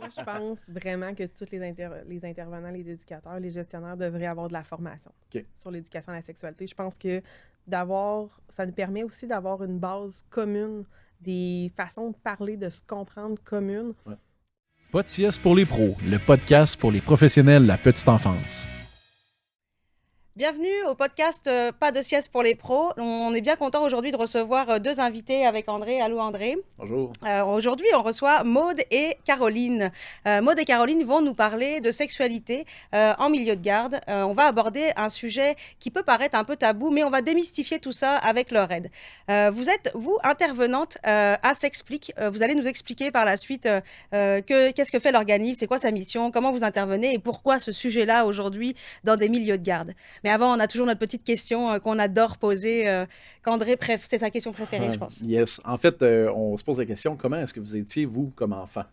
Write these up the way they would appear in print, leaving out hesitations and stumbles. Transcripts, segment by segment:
Moi, je pense vraiment que tous les intervenants, les éducateurs, les gestionnaires devraient avoir de la formation sur l'éducation à la sexualité. Je pense que ça nous permet aussi d'avoir une base commune, des façons de parler, de se comprendre communes. Ouais. Pas de sieste pour les pros, le podcast pour les professionnels de la petite enfance. Bienvenue au podcast Pas de sieste pour les pros. On est bien content aujourd'hui de recevoir deux invités avec André. Allô André. Bonjour. Aujourd'hui, on reçoit Maude et Caroline. Maude et Caroline vont nous parler de sexualité en milieu de garde. On va aborder un sujet qui peut paraître un peu tabou, mais on va démystifier tout ça avec leur aide. Vous êtes, vous, intervenante à S'explique. Vous allez nous expliquer par la suite qu'est-ce que fait l'organisme, c'est quoi sa mission, comment vous intervenez et pourquoi ce sujet-là aujourd'hui dans des milieux de garde. Mais avant, on a toujours notre petite question qu'on adore poser, qu'André, c'est sa question préférée, je pense. Yes. En fait, on se pose la question, comment est-ce que vous étiez, vous, comme enfant?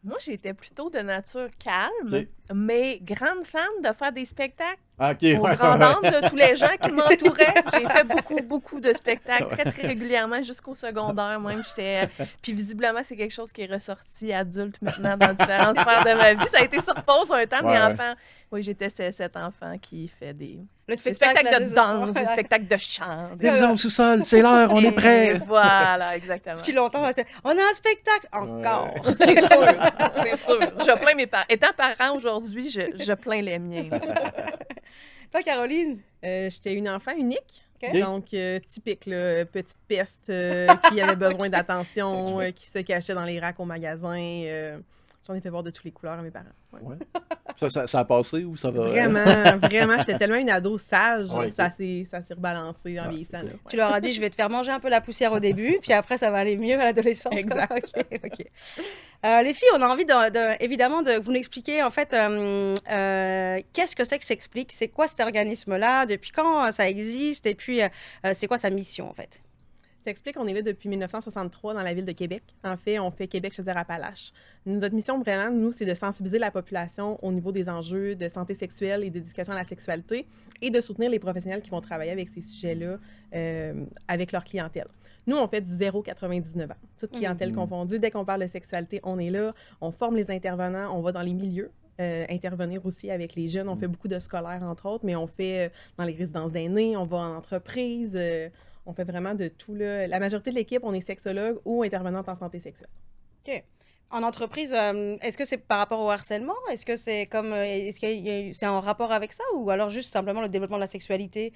Moi, j'étais plutôt de nature calme, mais grande fan de faire des spectacles. Au grand nombre de tous les gens qui m'entouraient. J'ai fait beaucoup de spectacles, très régulièrement, jusqu'au secondaire même. Puis visiblement, c'est quelque chose qui est ressorti adulte maintenant dans différentes sphères de ma vie. Ça a été sur pause un temps, mais enfant, oui, j'étais cet enfant qui fait des spectacles de danse, des spectacles de chant. Des au sous-sol, c'est l'heure, on est prêt. Voilà, exactement. Tu l'entends, on a un spectacle encore. C'est sûr. Je plains mes parents. Étant parent aujourd'hui, je plains les miens. Toi, Caroline? J'étais une enfant unique. Okay. Donc, typique, là, petite peste qui avait besoin d'attention, qui se cachait dans les racks au magasin. J'en ai fait voir de toutes les couleurs à mes parents. Ouais. Ça a passé ou ça va? Vraiment. J'étais tellement une ado sage. Ça s'est rebalancé en vieillissant. Là. Tu leur as dit, je vais te faire manger un peu la poussière au début, puis après, ça va aller mieux à l'adolescence. Exact. OK. Les filles, on a envie évidemment de vous expliquer, en fait, qu'est-ce que c'est que S'explique? C'est quoi cet organisme-là? Depuis quand ça existe? Et puis, c'est quoi sa mission, en fait? S'explique, on est là depuis 1963 dans la ville de Québec. En fait, on fait Québec-Chaudière-Appalaches. Notre mission, vraiment, nous, c'est de sensibiliser la population au niveau des enjeux de santé sexuelle et d'éducation à la sexualité et de soutenir les professionnels qui vont travailler avec ces sujets-là avec leur clientèle. Nous, on fait du 0-99 ans, toute clientèle confondue. Dès qu'on parle de sexualité, on est là, on forme les intervenants, on va dans les milieux. Intervenir aussi avec les jeunes. On fait beaucoup de scolaires, entre autres, mais on fait dans les résidences d'aînés, on va en entreprise, on fait vraiment de tout. Là. La majorité de l'équipe, on est sexologue ou intervenante en santé sexuelle. OK. En entreprise, est-ce que c'est par rapport au harcèlement? Est-ce que c'est comme, c'est en rapport avec ça ou alors juste simplement le développement de la sexualité?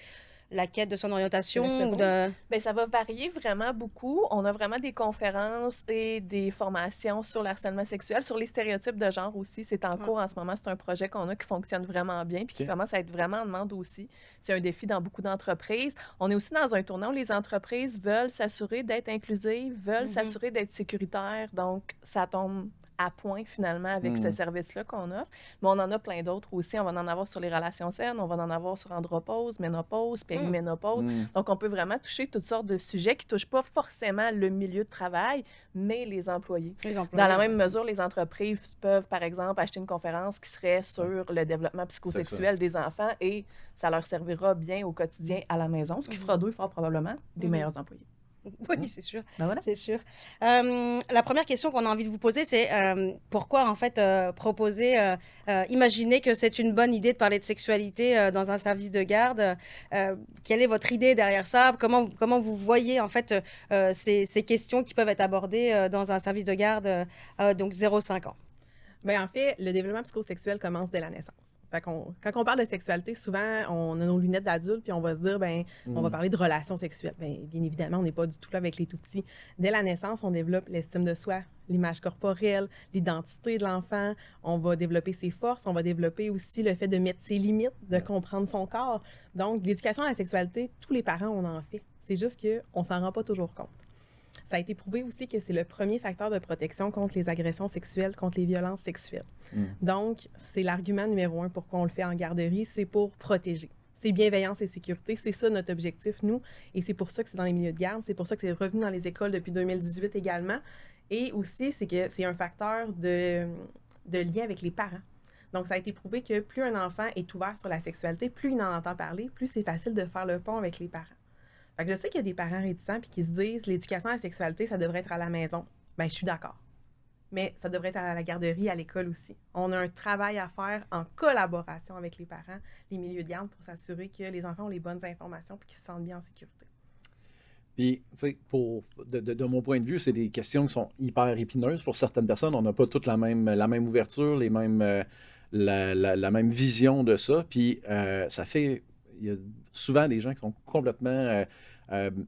La quête de son orientation ou de... Bien, ça va varier vraiment beaucoup. On a vraiment des conférences et des formations sur le harcèlement sexuel, sur les stéréotypes de genre aussi. C'est en cours en ce moment. C'est un projet qu'on a qui fonctionne vraiment bien puis qui commence à être vraiment en demande aussi. C'est un défi dans beaucoup d'entreprises. On est aussi dans un tournant où les entreprises veulent s'assurer d'être inclusives, veulent s'assurer d'être sécuritaires. Donc, ça tombe à point, finalement, avec ce service-là qu'on offre. Mais on en a plein d'autres aussi. On va en avoir sur les relations saines, on va en avoir sur andropause, ménopause, périménopause. Donc, on peut vraiment toucher toutes sortes de sujets qui ne touchent pas forcément le milieu de travail, mais les employés. Dans la même mesure, les entreprises peuvent, par exemple, acheter une conférence qui serait sur le développement psychosexuel des enfants et ça leur servira bien au quotidien à la maison, ce qui fera d'eux, fort probablement, des meilleurs employés. Oui, c'est sûr. Ben voilà. C'est sûr. La première question qu'on a envie de vous poser, c'est pourquoi, en fait, imaginer que c'est une bonne idée de parler de sexualité dans un service de garde. Quelle est votre idée derrière ça? Comment vous voyez, en fait, ces questions qui peuvent être abordées dans un service de garde, donc 0-5 ans? Bien, en fait, le développement psychosexuel commence dès la naissance. Quand on parle de sexualité, souvent, on a nos lunettes d'adulte, puis on va se dire, on va parler de relations sexuelles. Bien évidemment, on n'est pas du tout là avec les tout-petits. Dès la naissance, on développe l'estime de soi, l'image corporelle, l'identité de l'enfant. On va développer ses forces, on va développer aussi le fait de mettre ses limites, de comprendre son corps. Donc, l'éducation à la sexualité, tous les parents, on en fait. C'est juste qu'on ne s'en rend pas toujours compte. Ça a été prouvé aussi que c'est le premier facteur de protection contre les agressions sexuelles, contre les violences sexuelles. Donc, c'est l'argument numéro 1 pourquoi on le fait en garderie, c'est pour protéger. C'est bienveillance et sécurité, c'est ça notre objectif, nous. Et c'est pour ça que c'est dans les milieux de garde, c'est pour ça que c'est revenu dans les écoles depuis 2018 également. Et aussi, c'est que c'est un facteur de lien avec les parents. Donc, ça a été prouvé que plus un enfant est ouvert sur la sexualité, plus il en entend parler, plus c'est facile de faire le pont avec les parents. Fait que je sais qu'il y a des parents réticents puis qui se disent l'éducation à la sexualité, ça devrait être à la maison. bien, je suis d'accord. Mais ça devrait être à la garderie, à l'école aussi. On a un travail à faire en collaboration avec les parents, les milieux de garde, pour s'assurer que les enfants ont les bonnes informations et qu'ils se sentent bien en sécurité. Puis, tu sais, de mon point de vue, c'est des questions qui sont hyper épineuses pour certaines personnes. On n'a pas toutes la même ouverture, la même vision de ça. Puis, ça fait... Il y a souvent des gens qui sont complètement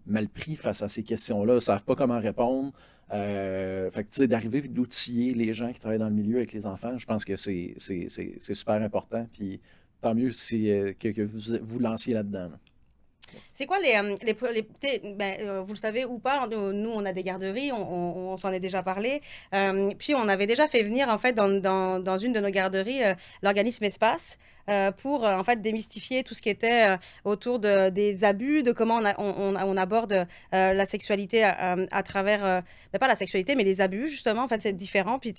mal pris face à ces questions-là, ne savent pas comment répondre. Fait que, tu sais, d'arriver et d'outiller les gens qui travaillent dans le milieu avec les enfants, je pense que c'est super important. Puis, tant mieux que vous lanciez là-dedans. Là. C'est quoi vous le savez ou pas, nous on a des garderies, on s'en est déjà parlé, puis on avait déjà fait venir en fait dans une de nos garderies l'organisme Espace pour en fait démystifier tout ce qui était autour des abus, de comment on aborde la sexualité à travers, mais pas la sexualité mais les abus justement, en fait c'est différent, puis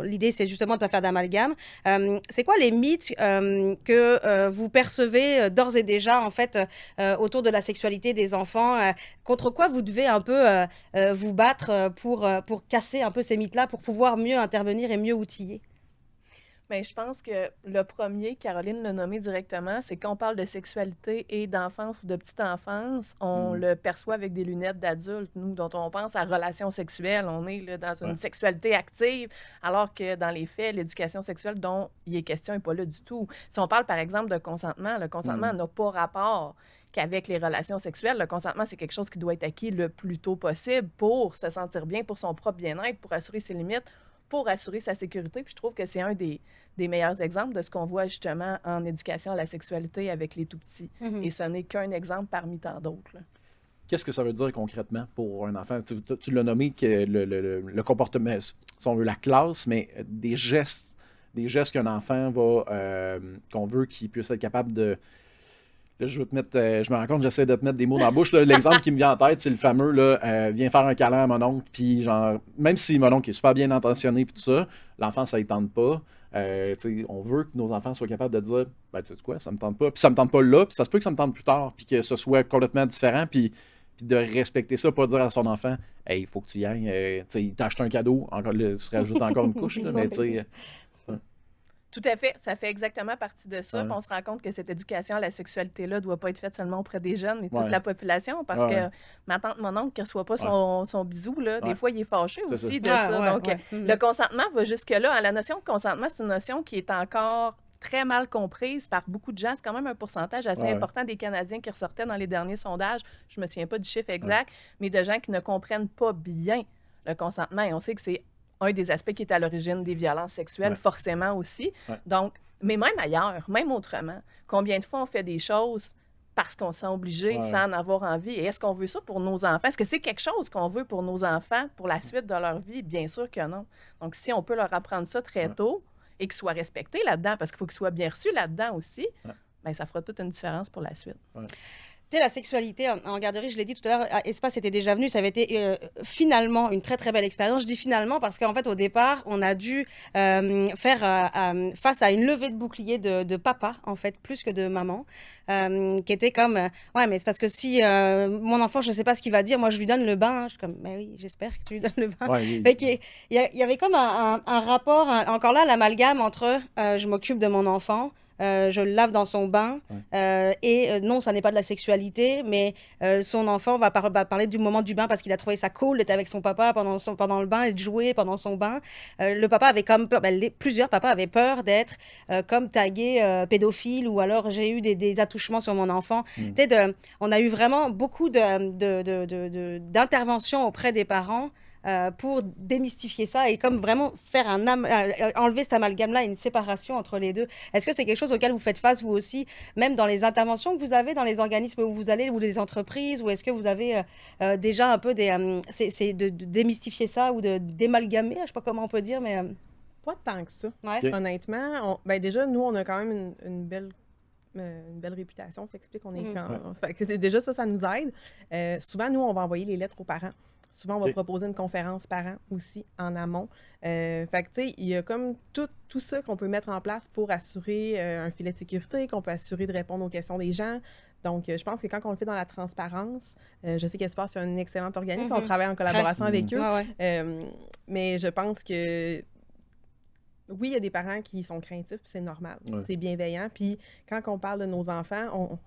l'idée c'est justement de ne pas faire d'amalgame. C'est quoi les mythes que vous percevez d'ores et déjà en fait autour de la sexualité des enfants, contre quoi vous devez un peu vous battre pour casser un peu ces mythes-là, pour pouvoir mieux intervenir et mieux outiller? Bien, je pense que le premier, Caroline l'a nommé directement, c'est quand on parle de sexualité et d'enfance ou de petite enfance, on le perçoit avec des lunettes d'adulte. Nous, dont on pense à relations sexuelles, on est là, dans une sexualité active, alors que dans les faits, l'éducation sexuelle dont il est question n'est pas là du tout. Si on parle, par exemple, de consentement, le consentement n'a pas rapport qu'avec les relations sexuelles. Le consentement, c'est quelque chose qui doit être acquis le plus tôt possible pour se sentir bien, pour son propre bien-être, pour assurer ses limites, pour assurer sa sécurité. Puis je trouve que c'est un des meilleurs exemples de ce qu'on voit justement en éducation à la sexualité avec les tout-petits. Mm-hmm. Et ce n'est qu'un exemple parmi tant d'autres. Là. Qu'est-ce que ça veut dire concrètement pour un enfant? Tu l'as nommé que le comportement, si on veut la classe, mais des gestes qu'un enfant va, qu'on veut qu'il puisse être capable de... Là, je me rends compte, j'essaie de te mettre des mots dans la bouche. Là. L'exemple qui me vient en tête, c'est le fameux, là, viens faire un câlin à mon oncle, puis genre, même si mon oncle est super bien intentionné, puis tout ça, l'enfant, ça ne tente pas. On veut que nos enfants soient capables de dire, ben, tu sais quoi, ça me tente pas, puis ça me tente pas là, puis ça se peut que ça me tente plus tard, puis que ce soit complètement différent, puis de respecter ça, pas dire à son enfant, hey, il faut que tu y ailles, il t'a acheté un cadeau, encore, là, tu se rajoutes encore une couche, là, mais tu sais. Tout à fait. Ça fait exactement partie de ça. Puis on se rend compte que cette éducation à la sexualité-là ne doit pas être faite seulement auprès des jeunes et toute la population. Parce que ma tante, mon oncle qui ne reçoit pas son bisou, là, des fois, il est fâché aussi de ça. Donc, le consentement va jusque-là. La notion de consentement, c'est une notion qui est encore très mal comprise par beaucoup de gens. C'est quand même un pourcentage assez important des Canadiens qui ressortaient dans les derniers sondages. Je ne me souviens pas du chiffre exact, mais de gens qui ne comprennent pas bien le consentement. Et on sait que c'est un des aspects qui est à l'origine des violences sexuelles, forcément aussi. Donc, mais même ailleurs, même autrement, combien de fois on fait des choses parce qu'on se sent obligé sans en avoir envie? Et est-ce qu'on veut ça pour nos enfants? Est-ce que c'est quelque chose qu'on veut pour nos enfants, pour la suite de leur vie? Bien sûr que non. Donc, si on peut leur apprendre ça très tôt et qu'ils soient respectés là-dedans, parce qu'il faut qu'ils soient bien reçus là-dedans aussi, bien, ça fera toute une différence pour la suite. Tu sais, la sexualité en garderie, je l'ai dit tout à l'heure, Espace était déjà venu, ça avait été finalement une très très belle expérience. Je dis finalement parce qu'en fait au départ, on a dû faire face à une levée de bouclier de papa, en fait, plus que de maman, qui était comme, ouais mais c'est parce que si mon enfant, je ne sais pas ce qu'il va dire, moi je lui donne le bain, je suis comme, mais oui, j'espère que tu lui donnes le bain. Il y avait comme un rapport, encore là, l'amalgame entre je m'occupe de mon enfant, je le lave dans son bain, et non, ça n'est pas de la sexualité, mais son enfant va parler du moment du bain parce qu'il a trouvé ça cool d'être avec son papa pendant le bain et de jouer pendant son bain. Le papa avait comme peur, plusieurs papas avaient peur d'être comme tagué pédophile, ou alors j'ai eu des attouchements sur mon enfant. On a eu vraiment beaucoup d'interventions auprès des parents pour démystifier ça et comme vraiment faire enlever cet amalgame-là, une séparation entre les deux. Est-ce que c'est quelque chose auquel vous faites face, vous aussi, même dans les interventions que vous avez dans les organismes où vous allez, ou les entreprises, ou est-ce que vous avez déjà un peu de démystifier ça ou de démalgamer, je ne sais pas comment on peut dire, mais... Pas tant que ça. Honnêtement, déjà, nous, on a quand même une belle réputation, ça explique qu'on est déjà ça nous aide. Souvent, nous, on va envoyer les lettres aux parents. Souvent, on va proposer une conférence parents aussi en amont. Fait que, tu sais, il y a comme tout ça qu'on peut mettre en place pour assurer un filet de sécurité, qu'on peut assurer de répondre aux questions des gens. Donc, je pense que quand on le fait dans la transparence, je sais qu'Espoir, c'est un excellent organisme, on Mhm. travaille en collaboration avec eux, Ouais, ouais. mais je pense que oui, il y a des parents qui sont craintifs, puis c'est normal, Ouais. c'est bienveillant. Puis quand on parle de nos enfants,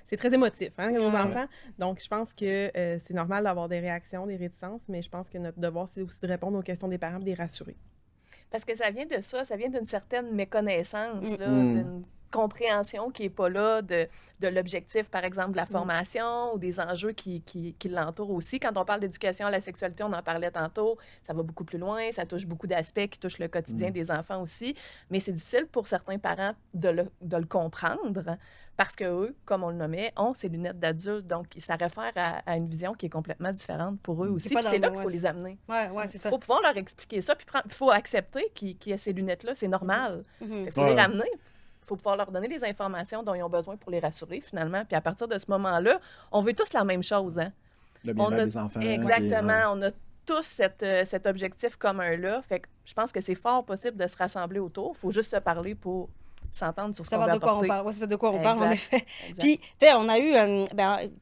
c'est très émotif, hein, nos Ouais. enfants. Donc, je pense que c'est normal d'avoir des réactions, des réticences, mais je pense que notre devoir, c'est aussi de répondre aux questions des parents et de les rassurer. Parce que ça vient de ça vient d'une certaine méconnaissance, là, Mm. d'une compréhension qui n'est pas là de l'objectif, par exemple, de la Mm. formation ou des enjeux qui l'entourent aussi. Quand on parle d'éducation à la sexualité, on en parlait tantôt, ça va beaucoup plus loin, ça touche beaucoup d'aspects qui touchent le quotidien des enfants aussi, mais c'est difficile pour certains parents de le comprendre parce que eux, comme on le nommait, ont ces lunettes d'adulte, donc ça réfère à une vision qui est complètement différente pour eux Mm. aussi, C'est pas puis c'est dans là le- qu'il faut ouais, les amener. Ouais, c'est Il ça. faut pouvoir leur expliquer ça, puis il faut accepter qu'il y ait ces lunettes-là, c'est normal. Mhm. Il faut Ouais. les ramener, il faut pouvoir leur donner les informations dont ils ont besoin pour les rassurer, finalement. Puis à partir de ce moment-là, on veut tous la même chose. Hein? Le On bien-être a des enfants. exactement, on a tous cet objectif commun-là. Fait que je pense que c'est fort possible de se rassembler autour. Il faut juste se parler pour s'entendre sur ce qu'on Savoir veut de quoi on apporter. parle. Ouais, c'est ça, de quoi on parle, en Exact, effet. exact. Puis, tu sais, on a eu,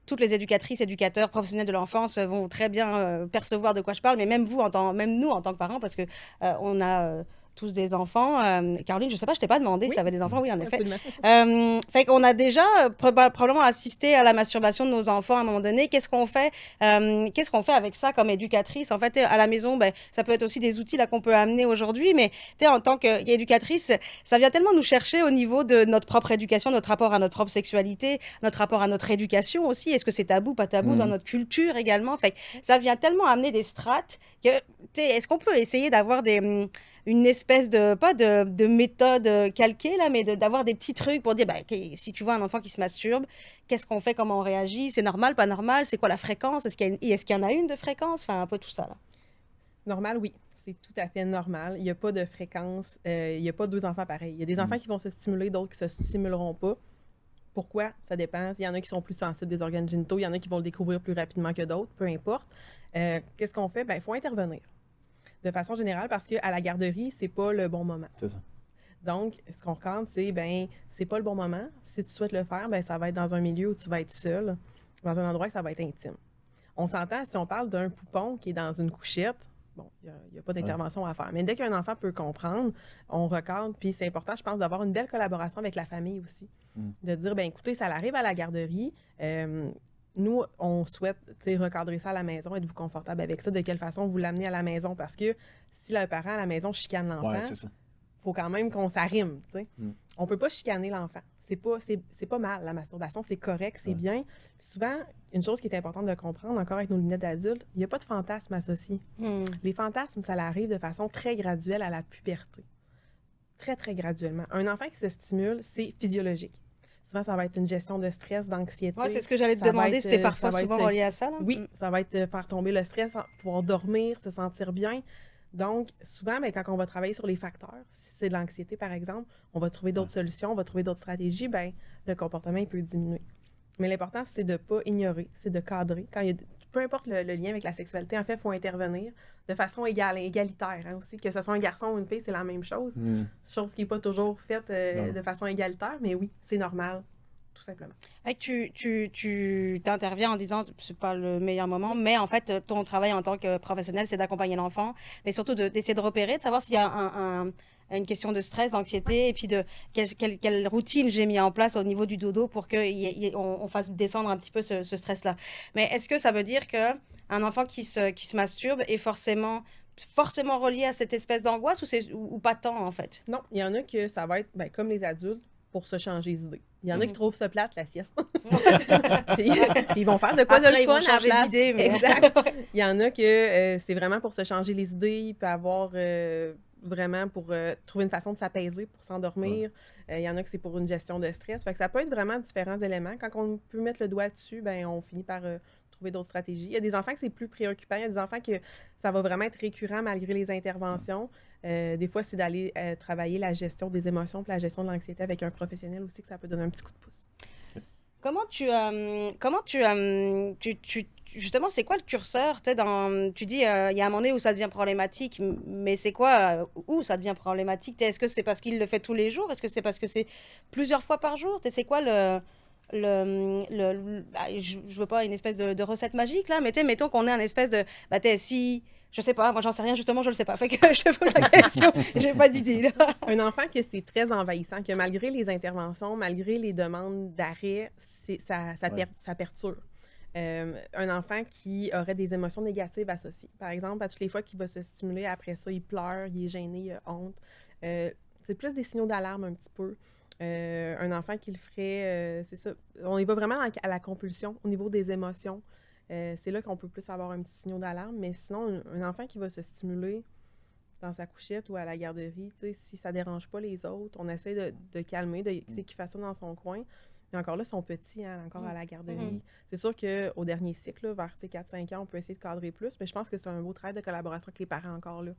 toutes les éducatrices, éducateurs, professionnels de l'enfance vont très bien percevoir de quoi je parle, mais même vous, même nous, en tant que parents, parce que on a tous des enfants. Caroline, je sais pas, je t'ai pas demandé si Oui. tu avais des enfants. Oui, en effet. Absolument. Fait qu'on a déjà probablement assisté à la masturbation de nos enfants à un moment donné. Qu'est-ce qu'on fait avec ça comme éducatrice? En fait, à la maison, ben, ça peut être aussi des outils là qu'on peut amener aujourd'hui, mais en tant qu'éducatrice, ça vient tellement nous chercher au niveau de notre propre éducation, notre rapport à notre propre sexualité, notre rapport à notre éducation aussi. Est-ce que c'est tabou, pas tabou dans notre culture également? Fait que ça vient tellement amener des strates que, est-ce qu'on peut essayer d'avoir une espèce de, pas de méthode calquée, là, mais d'avoir des petits trucs pour dire, bah, si tu vois un enfant qui se masturbe, qu'est-ce qu'on fait, comment on réagit, c'est normal, pas normal, c'est quoi la fréquence, est-ce qu'il y en a une de fréquence, enfin, un peu tout ça, là. Normal, oui. C'est tout à fait normal. Il n'y a pas de fréquence. Il n'y a pas deux enfants pareils. Il y a des enfants qui vont se stimuler, d'autres qui ne se stimuleront pas. Pourquoi? Ça dépend. Il y en a qui sont plus sensibles des organes génitaux, il y en a qui vont le découvrir plus rapidement que d'autres, peu importe. Qu'est-ce qu'on fait? Il faut intervenir. De façon générale, parce qu'à la garderie, c'est pas le bon moment. C'est ça. Donc, ce qu'on recommande, c'est pas le bon moment. Si tu souhaites le faire, ça va être dans un milieu où tu vas être seul, dans un endroit où ça va être intime. On s'entend, si on parle d'un poupon qui est dans une couchette, bon, il n'y a pas d'intervention à faire. Mais dès qu'un enfant peut comprendre, on recadre, puis c'est important, je pense, d'avoir une belle collaboration avec la famille aussi. De dire, écoutez, ça arrive à la garderie, nous, on souhaite recadrer ça à la maison, êtes-vous confortable avec ça? De quelle façon vous l'amenez à la maison? Parce que si le parent à la maison chicane l'enfant, Ouais, c'est ça. faut quand même qu'on s'arrime. On peut pas chicaner l'enfant. C'est pas mal, la masturbation, c'est correct, c'est bien. Puis souvent, une chose qui est importante de comprendre, encore avec nos lunettes d'adultes, il n'y a pas de fantasme associé. Les fantasmes, ça arrive de façon très graduelle à la puberté. Très, très graduellement. Un enfant qui se stimule, c'est physiologique. Souvent, ça va être une gestion de stress, d'anxiété. Ouais, c'est ce que j'allais te demander, c'était parfois souvent relié à ça, là? Oui, ça va être faire tomber le stress, pouvoir dormir, se sentir bien. Donc, souvent, quand on va travailler sur les facteurs, si c'est de l'anxiété, par exemple, on va trouver d'autres solutions, on va trouver d'autres stratégies, le comportement, il peut diminuer. Mais l'important, c'est de ne pas ignorer, c'est de cadrer. Peu importe le lien avec la sexualité, en fait, il faut intervenir de façon égalitaire aussi. Que ce soit un garçon ou une fille, c'est la même chose. Chose qui n'est pas toujours faite de façon égalitaire, mais oui, c'est normal, tout simplement. Tu t'interviens en disant, c'est pas le meilleur moment, mais en fait, ton travail en tant que professionnel, c'est d'accompagner l'enfant, mais surtout d'essayer de repérer, de savoir s'il y a une question de stress, d'anxiété, et puis de quelle routine j'ai mis en place au niveau du dodo pour qu'on fasse descendre un petit peu ce stress-là. Mais est-ce que ça veut dire qu'un enfant qui se masturbe est forcément relié à cette espèce d'angoisse ou pas tant, en fait? Non, il y en a que ça va être, comme les adultes, pour se changer les idées. Il y en a qui trouvent ça plate, la sieste. Puis ils vont faire de quoi Après, de le ils vont fun à la changer place. d'idée, mais- Exact. Il y en a que c'est vraiment pour se changer les idées, il peut avoir vraiment pour trouver une façon de s'apaiser, pour s'endormir. Il y en a que c'est pour une gestion de stress. Fait que ça peut être vraiment différents éléments. Quand on peut mettre le doigt dessus, on finit par trouver d'autres stratégies. Il y a des enfants que c'est plus préoccupant. Il y a des enfants que ça va vraiment être récurrent malgré les interventions. Des fois, c'est d'aller travailler la gestion des émotions et la gestion de l'anxiété avec un professionnel aussi, que ça peut donner un petit coup de pouce. Justement, c'est quoi le curseur? Tu dis, il y a un moment donné où ça devient problématique, mais c'est quoi, où ça devient problématique? Est-ce que c'est parce qu'il le fait tous les jours? Est-ce que c'est parce que c'est plusieurs fois par jour? C'est quoi je veux pas une espèce de recette magique là, mais mettons qu'on ait un espèce de, si, je sais pas, moi j'en sais rien justement, je le sais pas, fait que je te pose la question, j'ai pas d'idée là. Un enfant que c'est très envahissant, que malgré les interventions, malgré les demandes d'arrêt, ça perturbe. Un enfant qui aurait des émotions négatives associées. Par exemple, à toutes les fois qu'il va se stimuler, après ça, il pleure, il est gêné, il a honte. C'est plus des signaux d'alarme un petit peu. Un enfant qui le ferait, c'est ça. On y va vraiment à la compulsion au niveau des émotions. C'est là qu'on peut plus avoir un petit signal d'alarme. Mais sinon, un enfant qui va se stimuler dans sa couchette ou à la garderie, si ça ne dérange pas les autres, on essaie de calmer, qu'il fasse ça dans son coin. Mais encore là, ils sont petits, encore à la garderie. C'est sûr qu'au dernier cycle, là, vers 4-5 ans, on peut essayer de cadrer plus, mais je pense que c'est un beau travail de collaboration avec les parents encore là.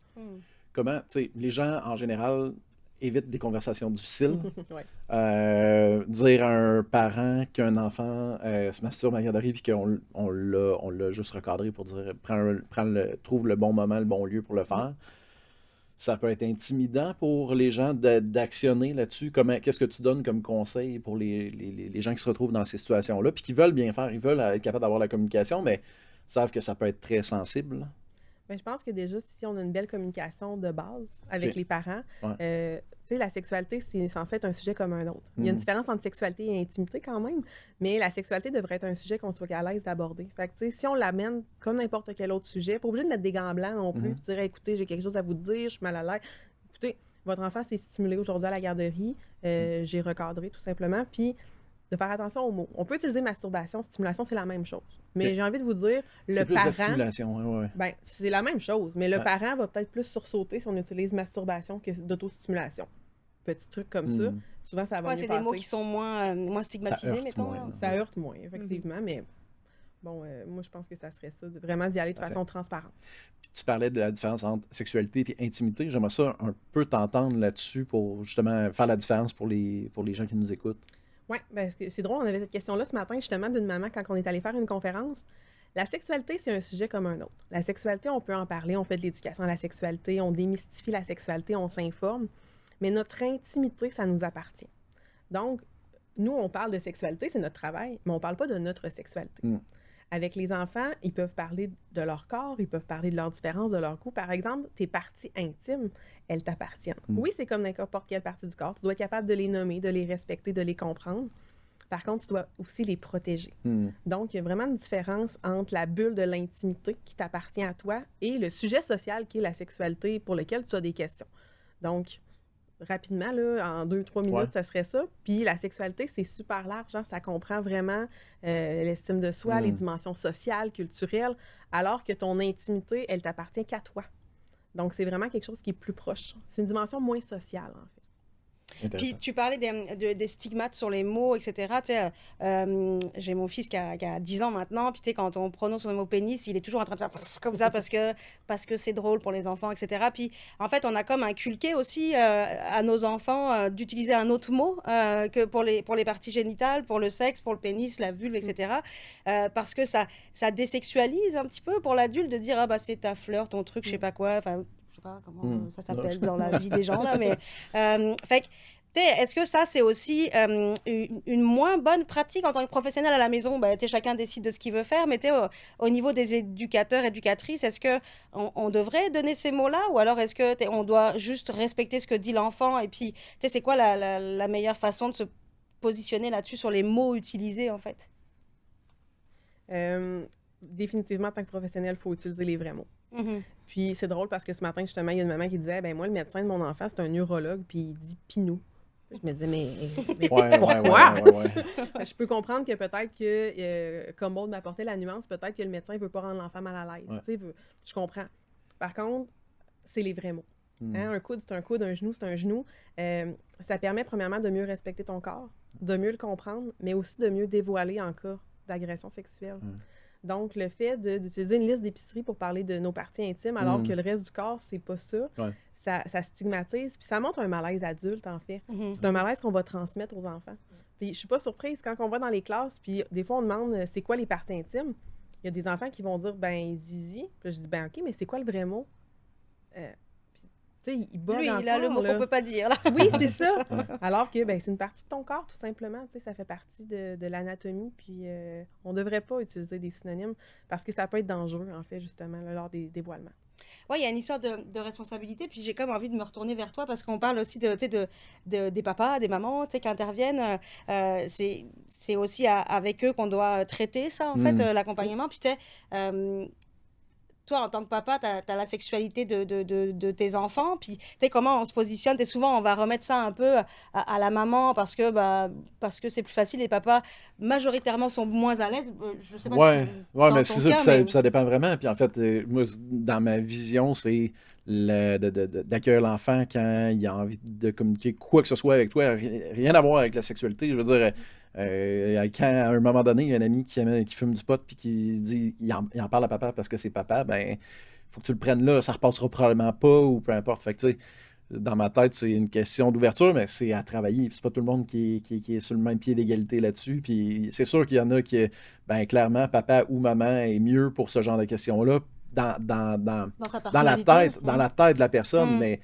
Comment, les gens, en général, évitent des conversations difficiles. Ouais. Dire à un parent qu'un enfant se masturbe à la garderie puis qu'on l'a juste recadré pour dire trouve le bon moment, le bon lieu pour le faire. Ça peut être intimidant pour les gens d'actionner là-dessus. Qu'est-ce que tu donnes comme conseil pour les gens qui se retrouvent dans ces situations-là puis qui veulent bien faire, ils veulent être capables d'avoir la communication, mais savent que ça peut être très sensible? Bien, je pense que déjà, si on a une belle communication de base avec les parents, la sexualité, c'est censé être un sujet comme un autre. Il y a une différence entre sexualité et intimité quand même, mais la sexualité devrait être un sujet qu'on soit à l'aise d'aborder. Fait que, si on l'amène comme n'importe quel autre sujet, pas obligé de mettre des gants blancs non plus, puis dire, écoutez, j'ai quelque chose à vous dire, je suis mal à l'aise. Écoutez, votre enfant s'est stimulé aujourd'hui à la garderie, j'ai recadré tout simplement, puis de faire attention aux mots. On peut utiliser masturbation, stimulation, c'est la même chose. Mais j'ai envie de vous dire, le plus parent... la stimulation, Ben, c'est la même chose, mais le parent va peut-être plus sursauter si on utilise masturbation que d'autostimulation. Petit truc comme ça, souvent ça va mieux c'est passer. des mots qui sont moins stigmatisés, mettons. Ça heurte moins, effectivement, mais bon, moi je pense que ça serait ça, de vraiment d'y aller de façon transparente. Puis tu parlais de la différence entre sexualité et intimité. J'aimerais ça un peu t'entendre là-dessus pour justement faire la différence pour les gens qui nous écoutent. Oui, parce que c'est drôle, on avait cette question-là ce matin justement d'une maman quand on est allé faire une conférence. La sexualité, c'est un sujet comme un autre. La sexualité, on peut en parler, on fait de l'éducation à la sexualité, on démystifie la sexualité, on s'informe, mais notre intimité, ça nous appartient. Donc, nous, on parle de sexualité, c'est notre travail, mais on ne parle pas de notre sexualité. Avec les enfants, ils peuvent parler de leur corps, ils peuvent parler de leurs différences, de leur goût. Par exemple, tes parties intimes, elles t'appartiennent. Oui, c'est comme n'importe quelle partie du corps. Tu dois être capable de les nommer, de les respecter, de les comprendre. Par contre, tu dois aussi les protéger. Donc, il y a vraiment une différence entre la bulle de l'intimité qui t'appartient à toi et le sujet social qui est la sexualité pour lequel tu as des questions. Donc, rapidement, là, en 2-3 minutes, ça serait ça. Puis la sexualité, c'est super large. Ça comprend vraiment l'estime de soi, les dimensions sociales, culturelles, alors que ton intimité, elle t'appartient qu'à toi. Donc, c'est vraiment quelque chose qui est plus proche. C'est une dimension moins sociale, en fait. Puis tu parlais des stigmates sur les mots, etc. J'ai mon fils qui a 10 ans maintenant, puis quand on prononce le mot pénis, il est toujours en train de faire comme ça parce que c'est drôle pour les enfants, etc. Puis en fait, on a comme inculqué aussi à nos enfants d'utiliser un autre mot que pour les parties génitales, pour le sexe, pour le pénis, la vulve, etc. Parce que ça désexualise un petit peu pour l'adulte de dire « Ah bah c'est ta fleur, ton truc, je sais pas quoi ». Enfin, je sais pas comment ça s'appelle dans la vie des gens là, mais fait que est-ce que ça c'est aussi une moins bonne pratique en tant que professionnel à la maison? Chacun décide de ce qu'il veut faire, mais au niveau des éducateurs, éducatrices, est-ce que on devrait donner ces mots-là, ou alors est-ce que on doit juste respecter ce que dit l'enfant, et puis c'est quoi la meilleure façon de se positionner là-dessus sur les mots utilisés en fait? Définitivement, en tant que professionnel, il faut utiliser les vrais mots. Puis c'est drôle parce que ce matin, justement, il y a une maman qui disait, moi, le médecin de mon enfant, c'est un urologue, puis il dit pinou. Je me disais, mais pourquoi? Je peux comprendre que peut-être que, comme Maud m'apportait la nuance, peut-être que le médecin ne veut pas rendre l'enfant mal à l'aise. Je comprends. Par contre, c'est les vrais mots. Un coude, c'est un coude, un genou, c'est un genou. Ça permet, premièrement, de mieux respecter ton corps, de mieux le comprendre, mais aussi de mieux dévoiler en cas d'agression sexuelle. Donc, le fait d'utiliser une liste d'épicerie pour parler de nos parties intimes, alors que le reste du corps, c'est pas ça, ça stigmatise, puis ça montre un malaise adulte, en fait. C'est un malaise qu'on va transmettre aux enfants. Puis, je suis pas surprise, quand on va dans les classes, puis des fois, on demande c'est quoi les parties intimes. Il y a des enfants qui vont dire, zizi. Puis je dis, OK, mais c'est quoi le vrai mot? Puis Tu sais, il bug Lui, encore, il a le mot là. qu'on peut pas dire, là. Oui, c'est ça. Ouais. Alors que ben, c'est une partie de ton corps, tout simplement. Tu sais, ça fait partie de l'anatomie. Puis on ne devrait pas utiliser des synonymes parce que ça peut être dangereux, en fait, justement, là, lors des dévoilements. Oui, il y a une histoire de responsabilité, puis j'ai comme envie de me retourner vers toi parce qu'on parle aussi des papas, des mamans, qui interviennent. C'est aussi avec eux qu'on doit traiter ça, en fait, l'accompagnement. Puis tu sais, toi, en tant que papa, tu as la sexualité de tes enfants, puis tu sais, comment on se positionne. T'es souvent, on va remettre ça un peu à la maman parce que c'est plus facile. Les papas, majoritairement, sont moins à l'aise. Je sais pas si Ouais, dans mais ton c'est ça, cas, puis ça, mais... puis ça dépend vraiment. Puis en fait, moi, dans ma vision, c'est d'accueillir l'enfant quand il a envie de communiquer quoi que ce soit avec toi, rien à voir avec la sexualité. Je veux dire, quand à un moment donné, il y a un ami qui fume du pot puis qui dit, il en parle à papa parce que c'est papa, ben, faut que tu le prennes là, ça repassera probablement pas ou peu importe. Fait que, tu sais, dans ma tête, c'est une question d'ouverture, mais c'est à travailler. Puis c'est pas tout le monde qui est sur le même pied d'égalité là-dessus. Puis c'est sûr qu'il y en a qui, ben, clairement, papa ou maman est mieux pour ce genre de questions-là Dans sa dans la personnalité. tête, dans la tête de la personne. Mm. Mais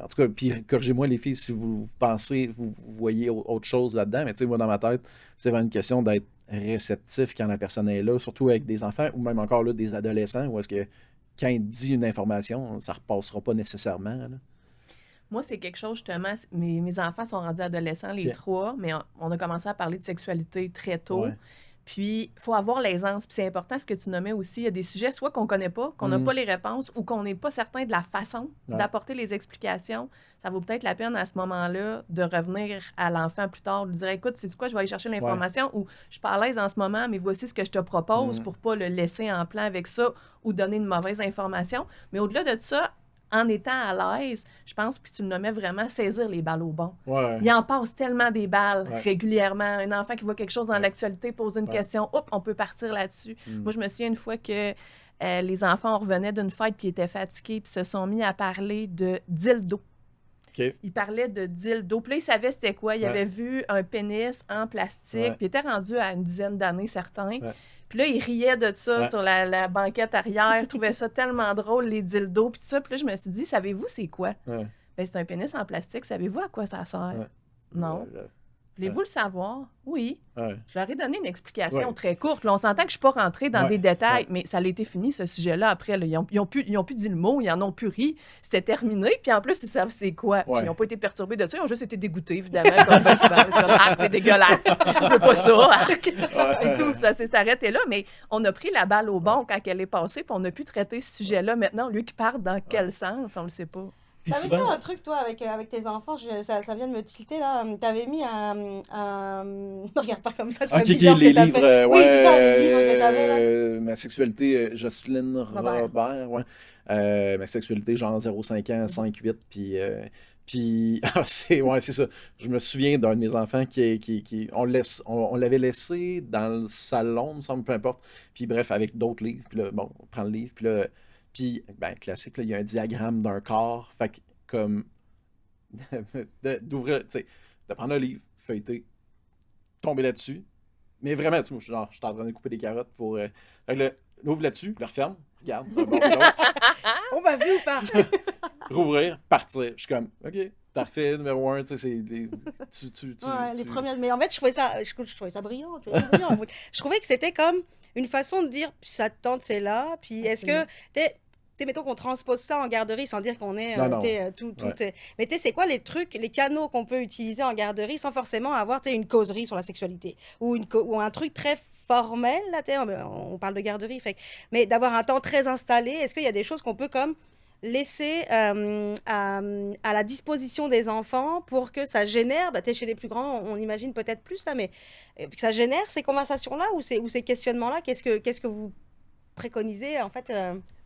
en tout cas, puis corrigez-moi les filles si vous pensez, vous voyez autre chose là-dedans. Mais tu sais, moi, dans ma tête, c'est vraiment une question d'être réceptif quand la personne est là, surtout avec des enfants ou même encore là, des adolescents, où est-ce que quand il dit une information, ça repassera pas nécessairement, là. Moi, c'est quelque chose, justement, mes enfants sont rendus adolescents, les Ok. trois, mais on a commencé à parler de sexualité très tôt. Ouais. Puis, il faut avoir l'aisance. Puis, c'est important ce que tu nommais aussi. Il y a des sujets, soit qu'on ne connaît pas, qu'on n'a pas les réponses, ou qu'on n'est pas certain de la façon Ouais. d'apporter les explications. Ça vaut peut-être la peine à ce moment-là de revenir à l'enfant plus tard, lui dire écoute, sais-tu quoi, je vais aller chercher l'information, ou je suis pas à l'aise en ce moment, mais voici ce que je te propose pour pas le laisser en plan avec ça ou donner une mauvaise information. Mais au-delà de ça, en étant à l'aise, je pense, puis tu le nommais vraiment, saisir les balles au bon. Ouais. Il en passe tellement des balles Ouais. régulièrement. Un enfant qui voit quelque chose dans Ouais. l'actualité, pose une Ouais. question, hop, on peut partir là-dessus. Moi, je me souviens une fois que les enfants revenaient d'une fête puis étaient fatigués puis se sont mis à parler de dildo. OK. Ils parlaient de dildo. Puis là, ils savaient c'était quoi. Ils Ouais. avaient vu un pénis en plastique. Ouais. Puis ils étaient rendus à une dizaine d'années, certains. Ouais. Puis là, ils riaient de ça Ouais. sur la banquette arrière. Ils trouvaient ça tellement drôle, les dildos. Puis tout ça. Puis là, je me suis dit, savez-vous c'est quoi? Ouais. Ben, c'est un pénis en plastique. Savez-vous à quoi ça sert? Ouais. Non. Voulez-vous le savoir? Oui. Ouais. Je leur ai donné une explication Ouais. très courte. Là, on s'entend que je ne suis pas rentrée dans Ouais. des détails, Ouais. mais ça a été fini, ce sujet-là, après. Là. Ils ont plus dit le mot, ils en ont plus ri. C'était terminé. Puis en plus, ils savent c'est quoi. Puis Ouais. ils n'ont pas été perturbés de ça. Ils ont juste été dégoûtés, évidemment. Comme je suis comme, ah, c'est dégueulasse. Je veux pas ça. arc. C'est tout. Ça s'est arrêté là. Mais on a pris la balle au bon quand elle est passée. Puis on a pu traiter ce sujet-là. Maintenant, lui qui part dans quel sens, on ne le sait pas. Puis T'avais souvent- fait un truc, toi, avec tes enfants, ça vient de me tilter, là. T'avais mis un... Regarde pas comme ça, c'est Ah, pas qui bizarre ce les que t'as livres, fait. Oui, c'est ça, les livres que t'avais, là. Ma sexualité, Jocelyne Robert. Robert, ouais. Ma sexualité, genre 0,5 ans, 5-8, puis c'est ça. Je me souviens d'un de mes enfants on l'avait laissé dans le salon, me semble, peu importe. Puis bref, avec d'autres livres, puis là, bon, on prend le livre, puis là, ben, classique, là, il y a un diagramme d'un corps, fait que, comme, d'ouvrir, tu sais, de prendre un livre, feuilleter, tomber là-dessus, mais vraiment, tu sais, moi, je suis en train de couper des carottes pour, fait que là, l'ouvre là-dessus, le referme, regarde, d'un bord, de l'autre, On m'a vu ou pas? rouvrir, partir. Je suis comme, OK, parfait, numéro 1, tu sais, c'est les... Ouais, les premières... Mais en fait, je trouvais ça brillant. Je trouvais que c'était comme une façon de dire, puis ça te tente, c'est là. Puis est-ce que, tu sais, mettons qu'on transpose ça en garderie sans dire qu'on est Non, non. tout. Ouais. Mais tu sais, c'est quoi les trucs, les canaux qu'on peut utiliser en garderie sans forcément avoir, tu sais, une causerie sur la sexualité ou un truc très formel, là, tu sais, on parle de garderie, mais d'avoir un temps très installé, est-ce qu'il y a des choses qu'on peut comme laisser à la disposition des enfants pour que ça génère, tu sais, chez les plus grands, on imagine peut-être plus ça, mais que ça génère ces conversations-là ou ces questionnements-là, qu'est-ce que vous préconisez, en fait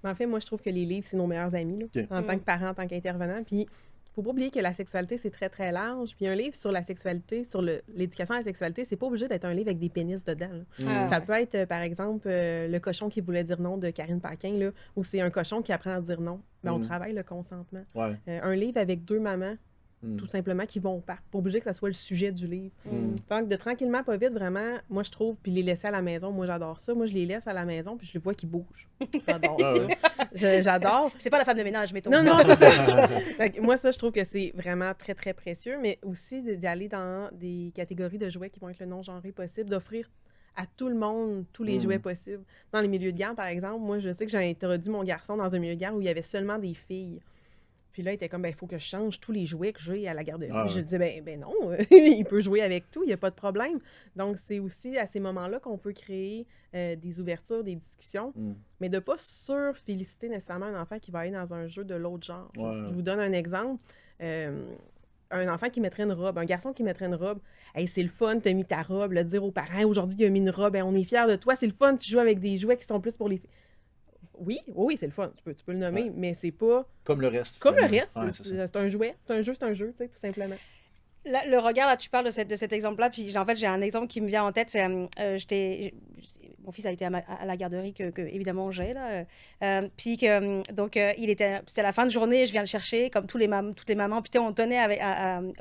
Mais en fait, moi, je trouve que les livres, c'est nos meilleurs amis, là, Ok. en tant que parents, en tant qu'intervenants. Puis, faut pas oublier que la sexualité, c'est très, très large. Puis, un livre sur la sexualité, sur l'éducation à la sexualité, c'est pas obligé d'être un livre avec des pénis dedans, là. Ça peut être, par exemple, Le cochon qui voulait dire non de Karine Paquin, là, où c'est un cochon qui apprend à dire non. Mais on travaille le consentement. Ouais. Un livre avec deux mamans tout simplement, qui vont au parc. Pas obligé que ça soit le sujet du livre. Donc, de tranquillement, pas vite, vraiment, moi, je trouve, puis les laisser à la maison, moi, j'adore ça. Moi, je les laisse à la maison, puis je les vois qu'ils bougent. J'adore ça. J'adore. C'est pas la femme de ménage, mettons. Non, c'est ça. Fait que moi, ça, je trouve que c'est vraiment très, très précieux, mais aussi d'aller dans des catégories de jouets qui vont être le non-genré possible, d'offrir à tout le monde tous les jouets possibles. Dans les milieux de garde, par exemple, moi, je sais que j'ai introduit mon garçon dans un milieu de garde où il y avait seulement des filles. Puis là, il était comme, il faut que je change tous les jouets que j'ai à la garderie. Je disais, ben non, il peut jouer avec tout, il n'y a pas de problème. Donc, c'est aussi à ces moments-là qu'on peut créer des ouvertures, des discussions, mais de ne pas surféliciter nécessairement un enfant qui va aller dans un jeu de l'autre genre. Je vous donne un exemple. Un enfant qui mettrait une robe, un garçon qui mettrait une robe, hey, c'est le fun, t'as mis ta robe, le dire aux parents, aujourd'hui, il a mis une robe, on est fiers de toi, c'est le fun, tu joues avec des jouets qui sont plus pour les filles. Oui, c'est le fun, tu peux le nommer, mais c'est pas... Comme le reste. Comme le reste, c'est un jouet, c'est un jeu, tu sais, tout simplement. Là, le regard, là, tu parles de cet exemple-là, puis en fait, j'ai un exemple qui me vient en tête, c'est, mon fils a été à la garderie que évidemment j'ai, là, puis que, donc, c'était la fin de journée, je viens le chercher, comme toutes les mamans, puis on tenait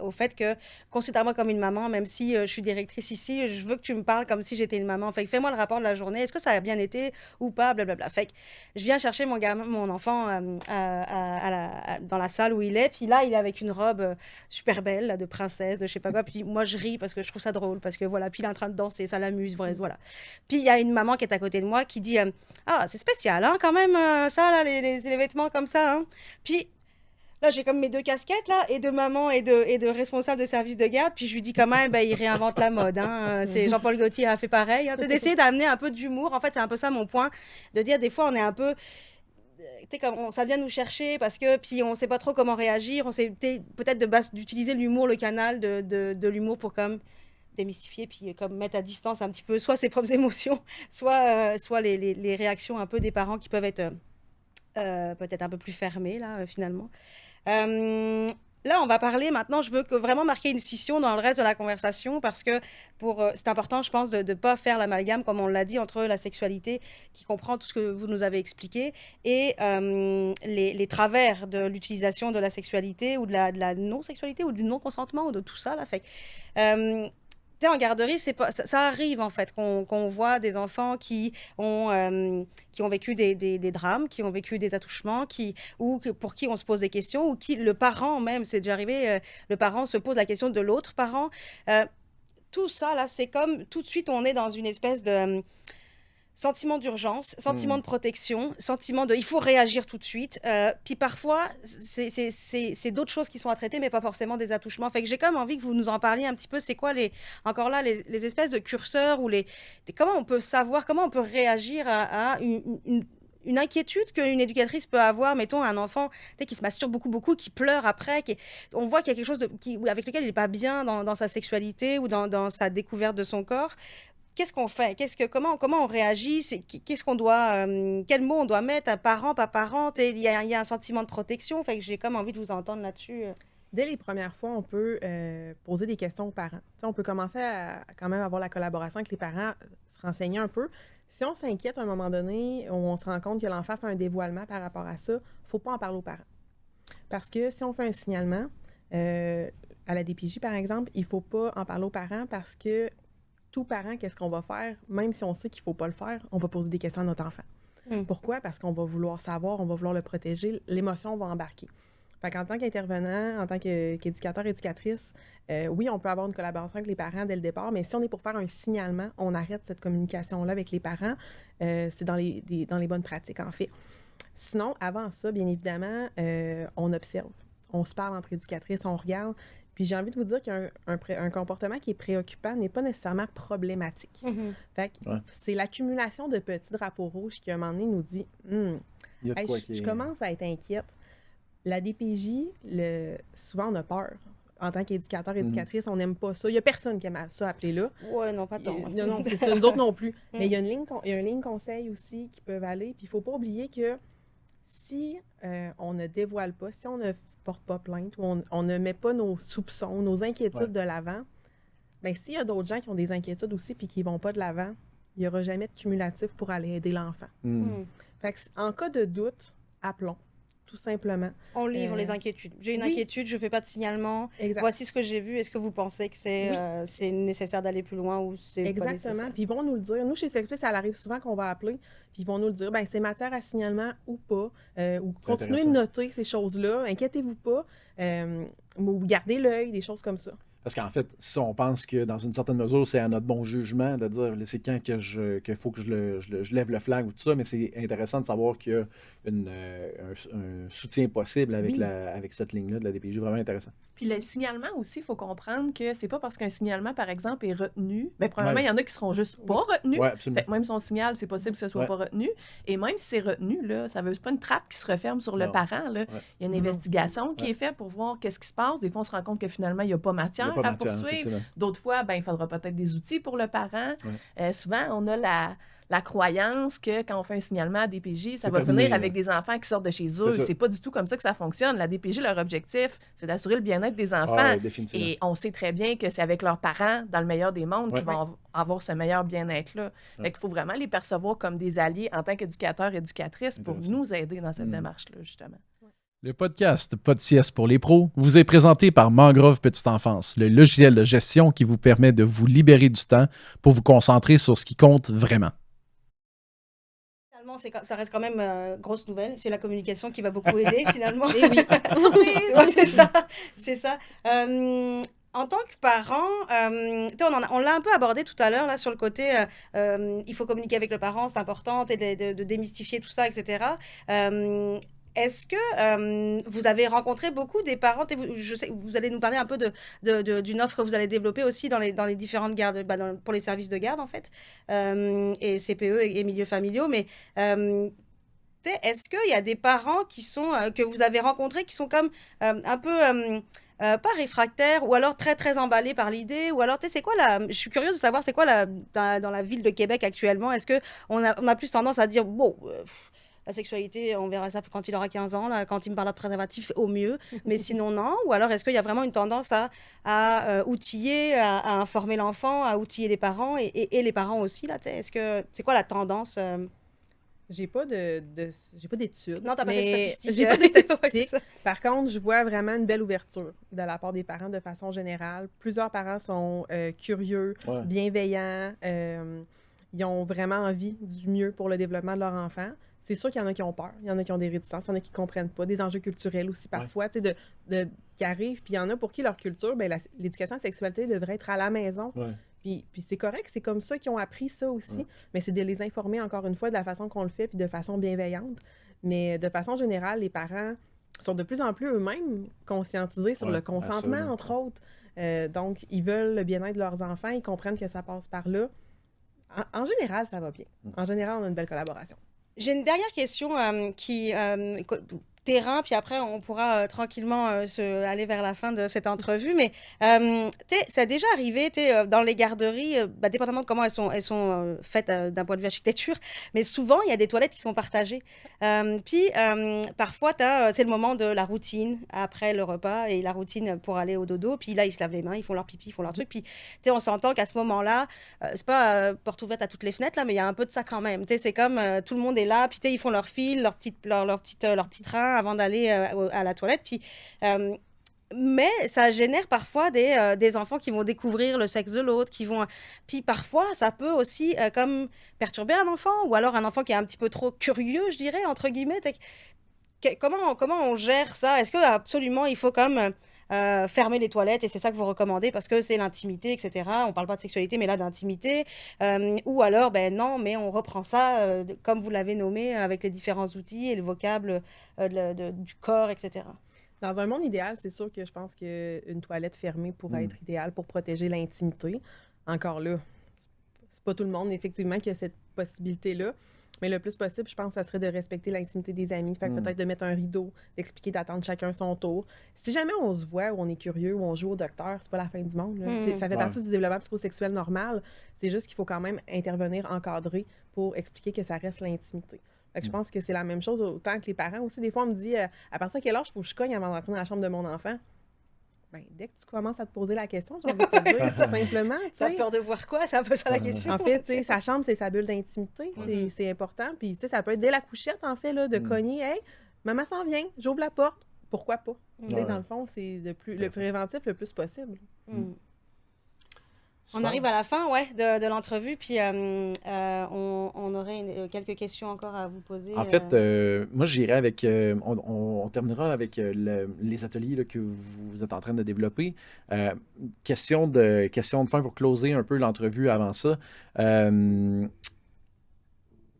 au fait que, considère-moi comme une maman, même si je suis directrice ici, je veux que tu me parles comme si j'étais une maman, fait que fais-moi le rapport de la journée, est-ce que ça a bien été ou pas, blablabla, fait que je viens chercher mon enfant dans la salle où il est, puis là, il est avec une robe super belle, là, de princesse, de je sais pas quoi, puis moi, je ris parce que je trouve ça drôle, parce que voilà, puis il est en train de danser, ça l'amuse, voilà. Puis il y a une maman qui est à côté de moi qui dit ah, c'est spécial, hein, quand même, ça, là, les vêtements comme ça, hein. Puis là, j'ai comme mes deux casquettes, là, et de maman et de responsable de service de garde, puis je lui dis quand même, il réinvente la mode, hein. C'est Jean-Paul Gaultier a fait pareil, hein, d'essayer d'amener un peu d'humour. En fait, c'est un peu ça mon point, de dire des fois, on est un peu... Comme ça vient nous chercher parce que puis on sait pas trop comment réagir, on sait peut-être d'utiliser l'humour, le canal de l'humour pour comme démystifier puis comme mettre à distance un petit peu soit ses propres émotions, soit les réactions un peu des parents qui peuvent être peut-être un peu plus fermées là finalement. Là, on va parler maintenant, je veux vraiment marquer une scission dans le reste de la conversation parce que c'est important, je pense, de ne pas faire l'amalgame, comme on l'a dit, entre la sexualité qui comprend tout ce que vous nous avez expliqué et les travers de l'utilisation de la sexualité ou de la non-sexualité ou du non-consentement ou de tout ça. Là. Fait en garderie, ça arrive en fait qu'on voit des enfants qui ont vécu des drames, qui ont vécu des attouchements, pour qui on se pose des questions, ou le parent même, c'est déjà arrivé, le parent se pose la question de l'autre parent. Tout ça, là, c'est comme tout de suite, on est dans une espèce de sentiment d'urgence, sentiment de protection, sentiment de il faut réagir tout de suite. Puis parfois, c'est d'autres choses qui sont à traiter, mais pas forcément des attouchements. Fait que j'ai quand même envie que vous nous en parliez un petit peu. C'est quoi les espèces de curseurs ou comment on peut savoir, comment on peut réagir à une inquiétude qu'une éducatrice peut avoir, mettons un enfant qui se masturbe beaucoup, qui pleure après, on voit qu'il y a quelque chose avec lequel il n'est pas bien dans sa sexualité ou dans sa découverte de son corps. Qu'est-ce qu'on fait? Comment on réagit? Qu'est-ce qu'on doit, quel mot on doit mettre? Parent, pas parent? Il y a un sentiment de protection. Fait que j'ai comme envie de vous entendre là-dessus. Dès les premières fois, on peut poser des questions aux parents. T'sais, on peut commencer à quand même avoir la collaboration avec les parents, se renseigner un peu. Si on s'inquiète à un moment donné, on se rend compte que l'enfant fait un dévoilement par rapport à ça, il ne faut pas en parler aux parents. Parce que si on fait un signalement, à la DPJ par exemple, il ne faut pas en parler aux parents parce que tout parent, qu'est-ce qu'on va faire? Même si on sait qu'il ne faut pas le faire, on va poser des questions à notre enfant. Pourquoi? Parce qu'on va vouloir savoir, on va vouloir le protéger, l'émotion va embarquer. Fait qu'en tant qu'intervenant, en tant qu'éducateur, éducatrice, oui, on peut avoir une collaboration avec les parents dès le départ, mais si on est pour faire un signalement, on arrête cette communication-là avec les parents. C'est dans les bonnes pratiques, en fait. Sinon, avant ça, bien évidemment, on observe. On se parle entre éducatrices, on regarde. Puis j'ai envie de vous dire qu'un comportement qui est préoccupant n'est pas nécessairement problématique. Fait que c'est l'accumulation de petits drapeaux rouges qui, à un moment donné, nous dit je commence à être inquiète. La DPJ, souvent, on a peur. En tant qu'éducateur, éducatrice, on n'aime pas ça. Il n'y a personne qui aime ça appeler là. Oui, non, pas tant. Non, c'est ça, nous autres non plus. Mais il y a une ligne conseil aussi qui peuvent aller. Puis il ne faut pas oublier que si on ne dévoile pas, si on ne porte pas plainte ou on ne met pas nos soupçons, nos inquiétudes de l'avant, bien, s'il y a d'autres gens qui ont des inquiétudes aussi puis qui ne vont pas de l'avant, il n'y aura jamais de cumulatif pour aller aider l'enfant. Fait que, en cas de doute, appelons. Tout tout simplement. On livre les inquiétudes. J'ai une inquiétude, je ne fais pas de signalement. Exact. Voici ce que j'ai vu. Est-ce que vous pensez que c'est nécessaire d'aller plus loin ou c'est pas nécessaire? Exactement. Puis ils vont nous le dire. Nous, chez Sexplay, ça arrive souvent qu'on va appeler, puis ils vont nous le dire, ben c'est matière à signalement ou pas. Ou continuez de noter ces choses-là. Inquiétez-vous pas. Ou gardez l'œil, des choses comme ça. Parce qu'en fait, si on pense que dans une certaine mesure, c'est à notre bon jugement de dire c'est quand que faut que je lève le flag ou tout ça, mais c'est intéressant de savoir qu'il y a un soutien possible avec, avec cette ligne-là de la DPJ, vraiment intéressant. Puis le signalement aussi, il faut comprendre que c'est pas parce qu'un signalement, par exemple, est retenu. Bien, premièrement, il y en a qui seront juste pas retenus. Oui, absolument. Fait que même si on signale, c'est possible que ce soit pas retenu. Et même si c'est retenu, là, ça veut pas une trappe qui se referme sur le parent. Là. Il y a une investigation qui est faite pour voir qu'est-ce qui se passe. Des fois, on se rend compte que finalement, il n'y a pas matière à poursuivre. D'autres fois, ben, il faudra peut-être des outils pour le parent. Souvent, on a la croyance que quand on fait un signalement à DPJ, ça va finir avec des enfants qui sortent de chez eux. C'est pas du tout comme ça que ça fonctionne. La DPJ, leur objectif, c'est d'assurer le bien-être des enfants. Et on sait très bien que c'est avec leurs parents, dans le meilleur des mondes, qu'ils vont avoir ce meilleur bien-être-là. Fait qu'il faut vraiment les percevoir comme des alliés en tant qu'éducateurs et éducatrices pour nous aider dans cette démarche-là, justement. Le podcast Pas de sieste pour les pros vous est présenté par Mangrove Petite Enfance, le logiciel de gestion qui vous permet de vous libérer du temps pour vous concentrer sur ce qui compte vraiment. Ça reste quand même grosse nouvelle. C'est la communication qui va beaucoup aider, finalement. Et oui, surprise! C'est ça. En tant que parent, on l'a un peu abordé tout à l'heure là, sur le côté il faut communiquer avec le parent, c'est important, de démystifier tout ça, etc. Est-ce que vous avez rencontré beaucoup des parents, je sais, vous allez nous parler un peu d'une offre que vous allez développer aussi dans les différentes gardes, pour les services de garde en fait, et CPE et milieux familiaux, mais est-ce qu'il y a des parents qui sont, que vous avez rencontrés qui sont comme un peu... pas réfractaires ou alors très très emballés par l'idée, ou alors c'est quoi je suis curieuse de savoir c'est quoi dans la ville de Québec actuellement, est-ce qu'on a plus tendance à dire bon... la sexualité, on verra ça quand il aura 15 ans, là, quand il me parlera de préservatif, au mieux. Mais sinon, non. Ou alors, est-ce qu'il y a vraiment une tendance à outiller, à informer l'enfant, à outiller les parents et les parents aussi, là, c'est quoi la tendance J'ai pas d'études. Non, t'as pas fait de statistiques. J'ai pas de statistiques. Ouais, par contre, je vois vraiment une belle ouverture de la part des parents de façon générale. Plusieurs parents sont curieux, bienveillants. Ils ont vraiment envie du mieux pour le développement de leur enfant. C'est sûr qu'il y en a qui ont peur, il y en a qui ont des réticences, il y en a qui ne comprennent pas, des enjeux culturels aussi parfois, qui arrivent. Puis il y en a pour qui leur culture, l'éducation à la sexualité devrait être à la maison. Puis c'est correct, c'est comme ça qu'ils ont appris ça aussi. Mais c'est de les informer, encore une fois, de la façon qu'on le fait, puis de façon bienveillante. Mais de façon générale, les parents sont de plus en plus eux-mêmes conscientisés sur le consentement, entre autres. Donc, ils veulent le bien-être de leurs enfants, ils comprennent que ça passe par là. En général, ça va bien. En général, on a une belle collaboration. J'ai une dernière question qui terrain, puis après on pourra tranquillement aller vers la fin de cette entrevue. Mais ça a déjà arrivé dans les garderies, dépendamment de comment elles sont faites d'un point de vue architecture, mais souvent il y a des toilettes qui sont partagées. Puis parfois c'est le moment de la routine après le repas et la routine pour aller au dodo. Puis là ils se lavent les mains, ils font leur pipi, ils font leur truc. Puis on s'entend qu'à ce moment-là, c'est pas porte ouverte à toutes les fenêtres là, mais il y a un peu de ça quand même. C'est comme tout le monde est là, puis ils font leur file, leur petit train avant d'aller à la toilette. Puis, mais ça génère parfois des enfants qui vont découvrir le sexe de l'autre, Puis parfois, ça peut aussi comme perturber un enfant, ou alors un enfant qui est un petit peu trop curieux, je dirais, entre guillemets. Comment on gère ça? Est-ce que absolument il faut comme... fermer les toilettes et c'est ça que vous recommandez parce que c'est l'intimité, etc. On parle pas de sexualité, mais là d'intimité. Ou alors, non, mais on reprend ça comme vous l'avez nommé avec les différents outils et le vocable du corps, etc. Dans un monde idéal, c'est sûr que je pense qu'une toilette fermée pourrait être idéale pour protéger l'intimité. Encore là, c'est pas tout le monde, effectivement, qui a cette possibilité-là. Mais le plus possible, je pense que ça serait de respecter l'intimité des amis. Fait que peut-être de mettre un rideau, d'expliquer, d'attendre chacun son tour. Si jamais on se voit ou on est curieux ou on joue au docteur, c'est pas la fin du monde. Ça fait partie du développement psychosexuel normal. C'est juste qu'il faut quand même intervenir, encadrer pour expliquer que ça reste l'intimité. Fait que je pense que c'est la même chose autant que les parents aussi. Des fois, on me dit à partir de quel âge il faut que je cogne avant d'entrer dans la chambre de mon enfant? Dès que tu commences à te poser la question, j'ai envie de te dire tout simplement. T'as peur de voir quoi? C'est un peu ça la question. En fait, sa chambre, c'est sa bulle d'intimité. C'est important. Puis, ça peut être dès la couchette, en fait, là, de cogner. Hey, maman s'en vient, j'ouvre la porte, pourquoi pas? Tu sais, Ouais. dans le fond, c'est le Intéressant. préventif le plus possible. On Super. arrive à la fin, ouais, de l'entrevue, puis on aurait quelques questions encore à vous poser. En fait, moi, j'irai avec. On terminera avec les ateliers là, que vous êtes en train de développer. Question de fin pour closer un peu l'entrevue avant ça.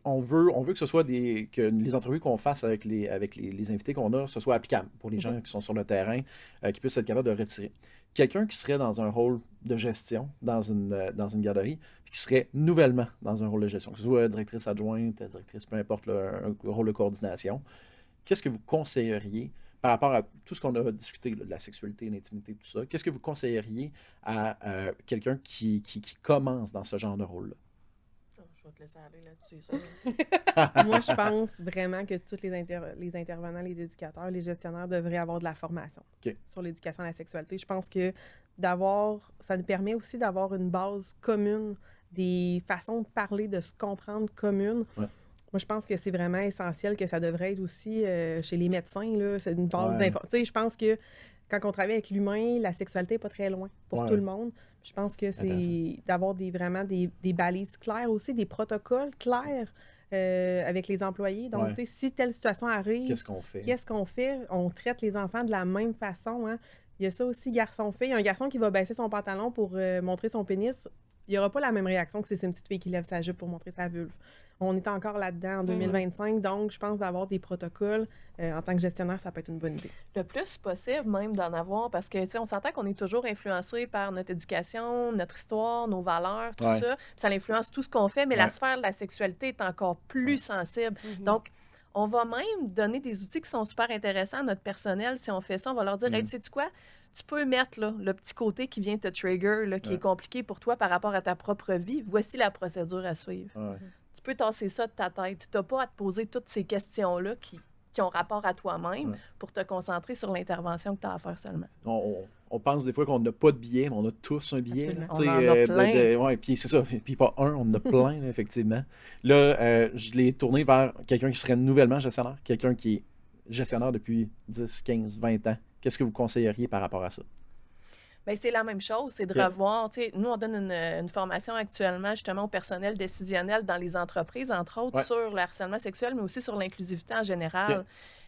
On veut que ce soit que les entrevues qu'on fasse avec les invités qu'on a, ce soit applicable pour les gens qui sont sur le terrain, qui puissent être capables de retirer. Quelqu'un qui serait dans un rôle de gestion dans une garderie, puis qui serait nouvellement dans un rôle de gestion, que ce soit directrice adjointe, directrice, peu importe, là, un rôle de coordination, qu'est-ce que vous conseilleriez par rapport à tout ce qu'on a discuté, là, de la sexualité, l'intimité, tout ça, qu'est-ce que vous conseilleriez à quelqu'un qui commence dans ce genre de rôle-là? Je vais te laisser aller là-dessus, ça. Moi, je pense vraiment que tous les intervenants, les éducateurs, les gestionnaires devraient avoir de la formation OK. sur l'éducation à la sexualité. Je pense que ça nous permet aussi d'avoir une base commune, des façons de parler, de se comprendre communes. Ouais. Moi, je pense que c'est vraiment essentiel que ça devrait être aussi chez les médecins, là. C'est une base Ouais. d'information. Tu sais, je pense que quand on travaille avec l'humain, la sexualité n'est pas très loin pour Ouais. tout le monde. Je pense que c'est Intéressant. d'avoir vraiment des balises claires aussi, des protocoles clairs avec les employés. Donc, Ouais. tu sais, si telle situation arrive, Qu'est-ce qu'on fait? qu'est-ce qu'on fait? On traite les enfants de la même façon, hein. Il y a ça aussi, garçon-fille. Un garçon qui va baisser son pantalon pour montrer son pénis, il n'y aura pas la même réaction que si c'est une petite fille qui lève sa jupe pour montrer sa vulve. On est encore là-dedans en 2025, donc je pense d'avoir des protocoles en tant que gestionnaire, ça peut être une bonne idée. Le plus possible même d'en avoir, parce que, tu sais, on s'entend qu'on est toujours influencé par notre éducation, notre histoire, nos valeurs, tout Ouais. ça. Puis ça influence tout ce qu'on fait, mais Ouais. la sphère de la sexualité est encore plus sensible. Donc, on va même donner des outils qui sont super intéressants à notre personnel. Si on fait ça, on va leur dire, hey, tu sais-tu quoi? Tu peux mettre là, le petit côté qui vient te trigger, là, qui Ouais. est compliqué pour toi par rapport à ta propre vie. Voici la procédure à suivre. Ouais. Tu peux tasser ça de ta tête. Tu n'as pas à te poser toutes ces questions-là qui ont rapport à toi-même Ouais. pour te concentrer sur l'intervention que tu as à faire seulement. On pense des fois qu'on n'a pas de billet, mais on a tous un billet. Absolument. Tu sais, On en a plein. ouais, puis c'est ça. Puis pas un, on en a plein, là, effectivement. Là, je l'ai tourné vers quelqu'un qui serait nouvellement gestionnaire, quelqu'un qui est gestionnaire depuis 10, 15, 20 ans. Qu'est-ce que vous conseilleriez par rapport à ça? Bien, c'est la même chose, c'est de Ok. revoir. Tu sais, nous, on donne une formation actuellement justement au personnel décisionnel dans les entreprises, entre autres, Ouais. sur le harcèlement sexuel, mais aussi sur l'inclusivité en général. Ok.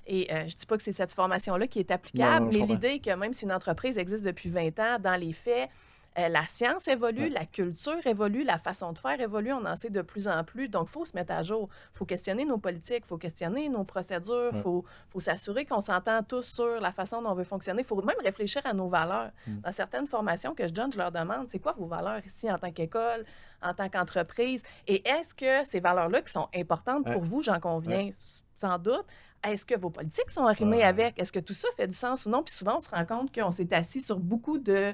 Et je dis pas que c'est cette formation-là qui est applicable, Non, je mais comprends. l'idée que même si une entreprise existe depuis 20 ans, dans les faits, la science évolue, Ouais. la culture évolue, la façon de faire évolue, on en sait de plus en plus. Donc, il faut se mettre à jour. Il faut questionner nos politiques, il faut questionner nos procédures, il Ouais. faut s'assurer qu'on s'entend tous sur la façon dont on veut fonctionner. Il faut même réfléchir à nos valeurs. Dans certaines formations que je donne, je leur demande, c'est quoi vos valeurs ici en tant qu'école, en tant qu'entreprise? Et est-ce que ces valeurs-là qui sont importantes Ouais. pour vous, j'en conviens, sans doute, est-ce que vos politiques sont arrimées Ouais. avec? Est-ce que tout ça fait du sens ou non? Puis souvent, on se rend compte qu'on s'est assis sur beaucoup de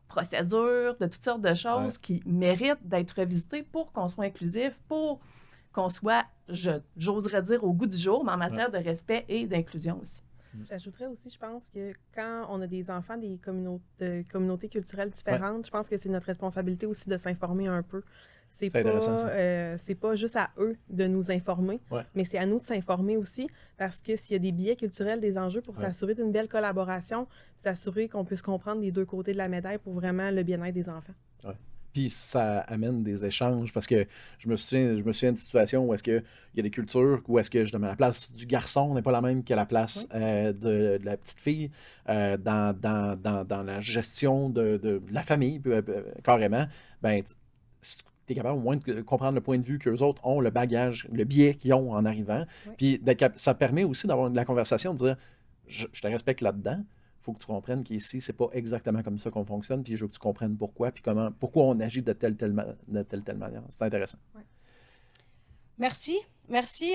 procédures, de toutes sortes de choses Ouais. qui méritent d'être revisitées pour qu'on soit inclusif, pour qu'on soit, j'oserais dire, au goût du jour, mais en matière de respect et d'inclusion aussi. J'ajouterais aussi, je pense que quand on a des enfants des communautés culturelles différentes, je pense que c'est notre responsabilité aussi de s'informer un peu. C'est intéressant, ça. c'est pas juste à eux de nous informer, Ouais. mais c'est à nous de s'informer aussi, parce que s'il y a des biais culturels, des enjeux pour Ouais. s'assurer d'une belle collaboration, s'assurer qu'on puisse comprendre les deux côtés de la médaille pour vraiment le bien-être des enfants. Puis ça amène des échanges parce que je me souviens d'une situation où est-ce qu'il y a des cultures où est-ce que je demande la place du garçon n'est pas la même que la place de la petite fille dans la gestion de la famille, carrément. Ben, si tu es capable au moins de comprendre le point de vue qu'eux autres ont, le bagage, le biais qu'ils ont en arrivant. Ouais. Puis ça permet aussi d'avoir de la conversation, de dire je te respecte là-dedans. Il faut que tu comprennes qu'ici, c'est pas exactement comme ça qu'on fonctionne, puis je veux que tu comprennes pourquoi, puis pourquoi on agit de telle manière. C'est intéressant. Merci. Merci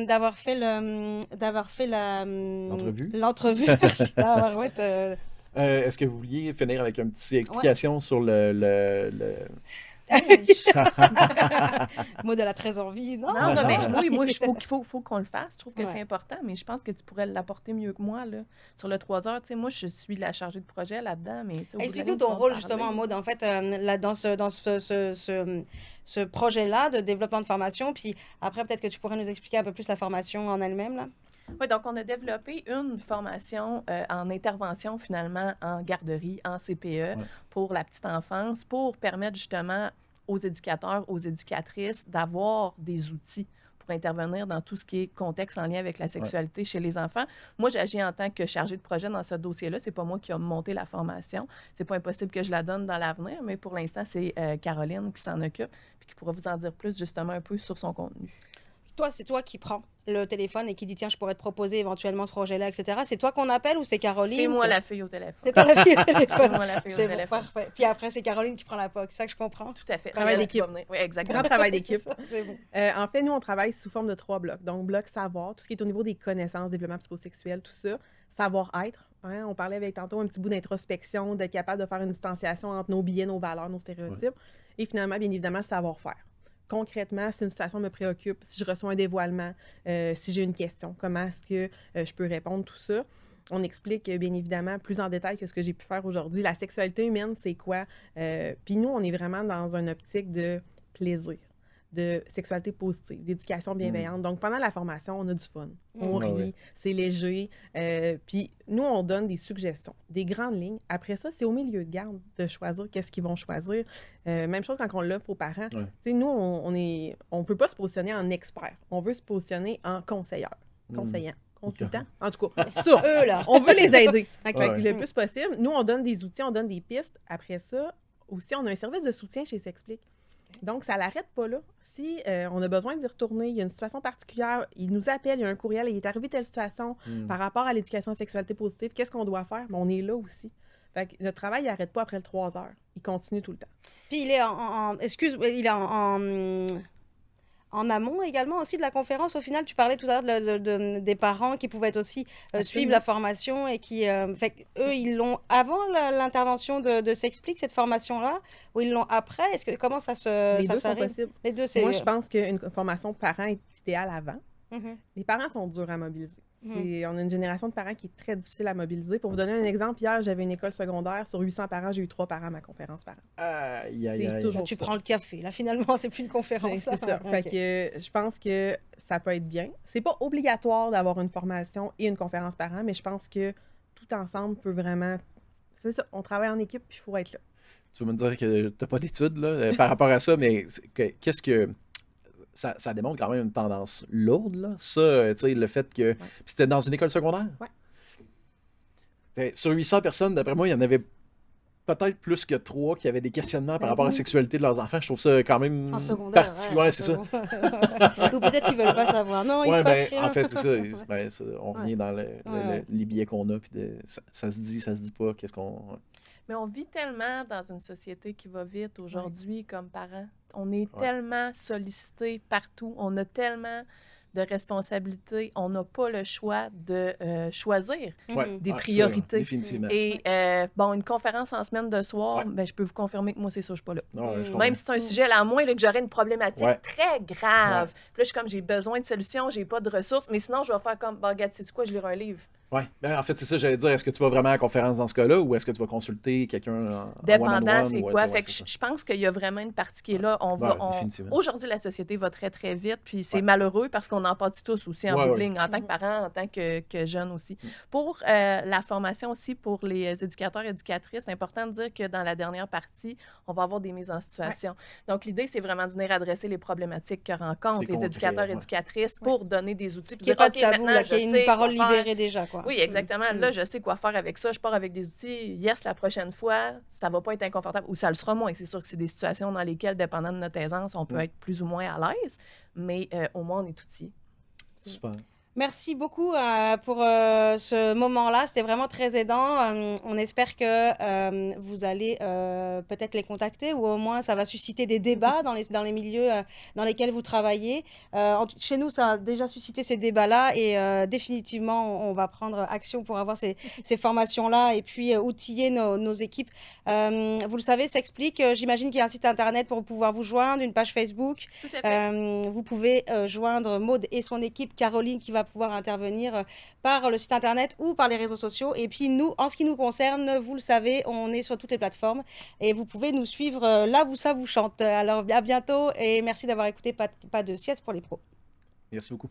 d'avoir fait L'entrevue. l'entrevue. Merci. Ah, ouais, Est-ce que vous vouliez finir avec une petite explication sur le... mot de la très envie. Non, Non, non, mais non. moi, il faut qu'on le fasse. Je trouve que Ouais. c'est important, mais je pense que tu pourrais l'apporter mieux que moi. Là. Sur le 3 heures, tu sais, moi, je suis la chargée de projet là-dedans. Mais tu sais, Explique-nous Audrey, ton tu vas rôle en justement en parler. mode, en fait, là, dans ce projet-là de développement de formation, puis après peut-être que tu pourrais nous expliquer un peu plus la formation en elle-même là. Oui, donc on a développé une formation en intervention finalement en garderie, en CPE pour la petite enfance, pour permettre justement aux éducateurs, aux éducatrices d'avoir des outils pour intervenir dans tout ce qui est contexte en lien avec la sexualité chez les enfants. Moi, j'agis en tant que chargée de projet dans ce dossier-là. C'est pas moi qui ai monté la formation. C'est pas impossible que je la donne dans l'avenir, mais pour l'instant, c'est Caroline qui s'en occupe et qui pourra vous en dire plus justement un peu sur son contenu. Toi, c'est toi qui prends le téléphone et qui dit tiens, je pourrais te proposer éventuellement ce projet-là, etc. C'est toi qu'on appelle ou c'est Caroline? C'est moi la fille au téléphone. C'est toi la fille au téléphone. C'est moi la fille au C'est bon, téléphone. parfait. Puis après, c'est Caroline qui prend la POC. C'est ça que je comprends? Tout à fait. Travail d'équipe. Oui, exactement. Grand travail d'équipe. C'est bon. En fait, nous, on travaille sous forme de 3 blocs. Donc, bloc savoir, tout ce qui est au niveau des connaissances, développement psychosexuel, tout ça. Savoir-être. Hein, on parlait avec tantôt un petit bout d'introspection, d'être capable de faire une distanciation entre nos biais, nos valeurs, nos stéréotypes. Et finalement, bien évidemment, le savoir-faire. Concrètement, si une situation me préoccupe, si je reçois un dévoilement, si j'ai une question, comment est-ce que je peux répondre, tout ça. On explique, bien évidemment, plus en détail que ce que j'ai pu faire aujourd'hui. La sexualité humaine, c'est quoi? Puis nous, on est vraiment dans une optique de plaisir, de sexualité positive, d'éducation bienveillante. Donc, pendant la formation, on a du fun. On rit, c'est léger. Puis nous, on donne des suggestions, des grandes lignes. Après ça, c'est au milieu de garde de choisir qu'est-ce qu'ils vont choisir. Même chose quand on l'offre aux parents. Tu sais, nous, on ne veut pas se positionner en expert. On veut se positionner en conseilleur, conseillant. Consultant. En tout cas, ça, eux, là, on veut les aider le plus possible. Nous, on donne des outils, on donne des pistes. Après ça, aussi, on a un service de soutien chez S'explique. Donc, ça ne l'arrête pas là. Si on a besoin d'y retourner, il y a une situation particulière, il nous appelle, il y a un courriel, il est arrivé telle situation par rapport à l'éducation à la sexualité positive, qu'est-ce qu'on doit faire? Mais on est là aussi. Fait que notre travail, il n'arrête pas après le 3 heures. Il continue tout le temps. Puis il est il est en amont également aussi de la conférence. Au final, tu parlais tout à l'heure des parents qui pouvaient aussi suivre la formation et qui... eux, ils l'ont avant l'intervention de S'explique, cette formation-là, ou ils l'ont après? Comment ça se... Les ça deux sont s'arrive? possibles. Les deux, c'est... Moi, je pense qu'une formation de parents est idéale avant. Mhm. Les parents sont durs à mobiliser. On a une génération de parents qui est très difficile à mobiliser. Pour vous donner un exemple, hier, j'avais une école secondaire. Sur 800 parents, j'ai eu 3 parents à ma conférence parents. C'est toujours Tu ça. prends le café. Là, finalement, c'est plus une conférence. C'est ça. Fait que je pense que ça peut être bien. C'est pas obligatoire d'avoir une formation et une conférence parents, mais je pense que tout ensemble peut vraiment... C'est ça, on travaille en équipe, puis il faut être là. Tu vas me dire que tu n'as pas d'études là, par rapport à ça, mais qu'est-ce que... Ça démontre quand même une tendance lourde, là. Ça, tu sais, le fait que... Puis c'était dans une école secondaire? Ouais. Sur 800 personnes, d'après moi, il y en avait peut-être plus que 3 qui avaient des questionnements par rapport à la sexualité de leurs enfants. Je trouve ça quand même particulier. Ouais, c'est ça. Ou peut-être qu'ils veulent pas savoir. Non, il se passe rien. En fait, c'est ça. On revient dans les billets qu'on a, puis ça se dit pas, qu'est-ce qu'on... Mais on vit tellement dans une société qui va vite aujourd'hui comme parents. On est tellement sollicités partout. On a tellement de responsabilités. On n'a pas le choix de choisir des priorités. Définitivement. Et une conférence en semaine de soir, ben, je peux vous confirmer que moi, c'est ça, je ne suis pas là. Même si c'est un sujet, là, à moins là, que j'aurais une problématique très grave. Puis là, je suis comme, j'ai besoin de solutions, j'ai pas de ressources, mais sinon, je vais faire comme, regarde, sais-tu quoi, je lirai un livre. Oui, ben, en fait, c'est ça, j'allais dire. Est-ce que tu vas vraiment à la conférence dans ce cas-là ou est-ce que tu vas consulter quelqu'un en dépendant, one-on-one, c'est quoi. Fait que je pense qu'il y a vraiment une partie qui est là. Aujourd'hui, la société va très, très vite, puis c'est malheureux parce qu'on en pâtit tous aussi en bout de ligne, en tant que parents, en tant que jeunes aussi. Pour la formation aussi, pour les éducateurs et éducatrices, c'est important de dire que dans la dernière partie, on va avoir des mises en situation. Donc, l'idée, c'est vraiment de venir adresser les problématiques que rencontrent les éducateurs et éducatrices pour donner des outils. Qu'il n'y ait pas de tabou, qu'il y ait une parole libérée déjà, quoi. Oui, exactement. Là, je sais quoi faire avec ça. Je pars avec des outils. Yes, la prochaine fois, ça ne va pas être inconfortable ou ça le sera moins. C'est sûr que c'est des situations dans lesquelles, dépendant de notre aisance, on peut être plus ou moins à l'aise, mais au moins, on est outillés. Super. Merci beaucoup pour ce moment-là. C'était vraiment très aidant. On espère que vous allez peut-être les contacter ou au moins ça va susciter des débats dans les milieux dans lesquels vous travaillez. Chez nous, ça a déjà suscité ces débats-là et définitivement, on va prendre action pour avoir ces formations-là et puis outiller nos équipes. Vous le savez, S'explique. J'imagine qu'il y a un site internet pour pouvoir vous joindre, une page Facebook. Tout à fait. Vous pouvez joindre Maude et son équipe, Caroline, qui va pouvoir intervenir par le site internet ou par les réseaux sociaux. Et puis nous, en ce qui nous concerne, vous le savez, on est sur toutes les plateformes et vous pouvez nous suivre là où ça vous chante. Alors à bientôt et merci d'avoir écouté Pas de sieste pour les pros. Merci beaucoup.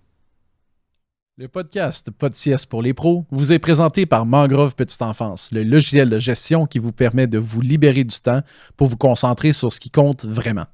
Le podcast Pas de sieste pour les pros vous est présenté par Mangrove Petite Enfance, le logiciel de gestion qui vous permet de vous libérer du temps pour vous concentrer sur ce qui compte vraiment.